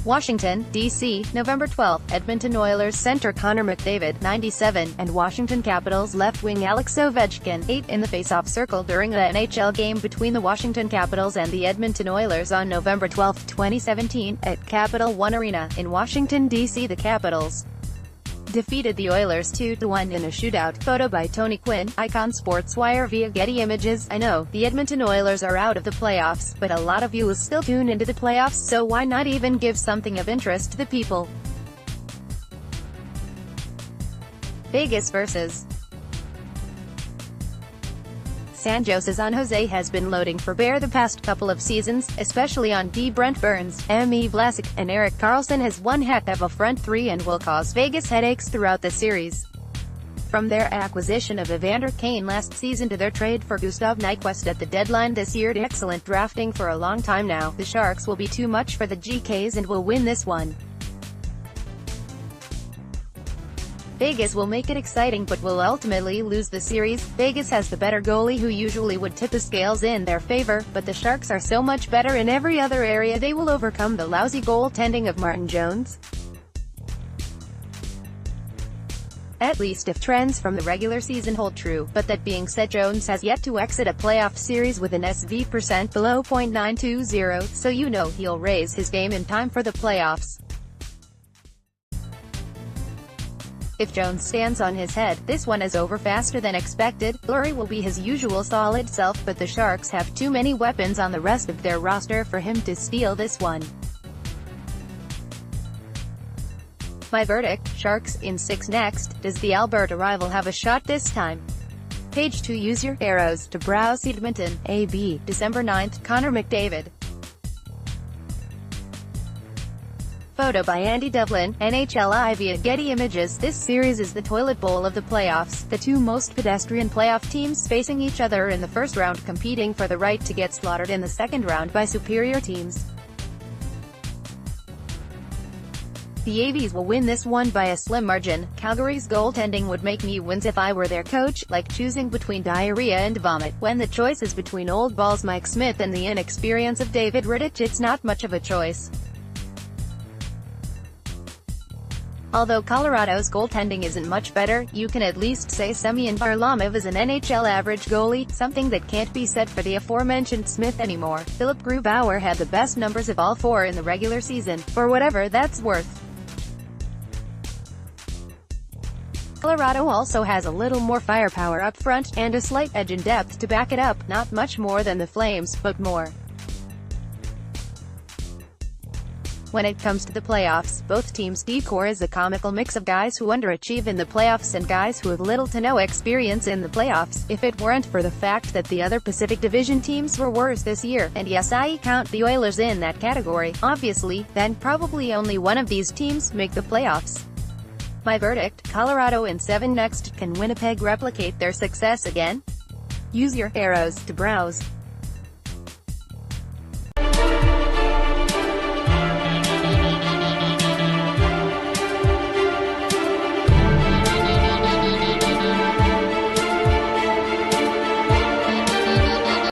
Washington, D.C., November 12, Edmonton Oilers center Connor McDavid, 97, and Washington Capitals left wing Alex Ovechkin, 8, in the face-off circle during the NHL game between the Washington Capitals and the Edmonton Oilers on November 12, 2017, at Capital One Arena, in Washington, D.C. The Capitals defeated the Oilers 2-1 in a shootout. Photo by Tony Quinn, icon Sportswire via Getty Images. I know, the Edmonton Oilers are out of the playoffs, but a lot of you will still tune into the playoffs, so why not even give something of interest to the people? Vegas vs. San Jose has been loading for bear the past couple of seasons, especially on D. Brent Burns, M.E. Vlasic, and Erik Karlsson has one heck of a front three and will cause Vegas headaches throughout the series. From their acquisition of Evander Kane last season to their trade for Gustav Nyquist at the deadline this year to excellent drafting for a long time now, the Sharks will be too much for the GKs and will win this one. Vegas will make it exciting but will ultimately lose the series. Vegas has the better goalie who usually would tip the scales in their favor, but the Sharks are so much better in every other area they will overcome the lousy goaltending of Martin Jones. At least if trends from the regular season hold true, but that being said, Jones has yet to exit a playoff series with an SV% below .920, so you know he'll raise his game in time for the playoffs. If Jones stands on his head, this one is over faster than expected. Fleury will be his usual solid self, but the Sharks have too many weapons on the rest of their roster for him to steal this one. My verdict, Sharks in 6 next. Does the Alberta rival have a shot this time? Page 2. Use your arrows to browse Edmonton, AB, December 9, Connor McDavid. Photo by Andy Devlin, NHLI via Getty Images. This series is the toilet bowl of the playoffs, the two most pedestrian playoff teams facing each other in the first round, competing for the right to get slaughtered in the second round by superior teams. The Avies will win this one by a slim margin. Calgary's goaltending would make me wince if I were their coach, like choosing between diarrhea and vomit. When the choice is between old balls Mike Smith and the inexperience of David Rittich, it's not much of a choice. Although Colorado's goaltending isn't much better, you can at least say Semyon Varlamov is an NHL average goalie, something that can't be said for the aforementioned Smith anymore. Philip Grubauer had the best numbers of all four in the regular season, for whatever that's worth. Colorado also has a little more firepower up front, and a slight edge in depth to back it up, not much more than the Flames, but more. When it comes to the playoffs, both teams' D-core is a comical mix of guys who underachieve in the playoffs and guys who have little to no experience in the playoffs. If it weren't for the fact that the other Pacific Division teams were worse this year, and yes, I count the Oilers in that category, obviously, then probably only one of these teams make the playoffs. My verdict, Colorado in 7 next. Can Winnipeg replicate their success again? Use your arrows to browse.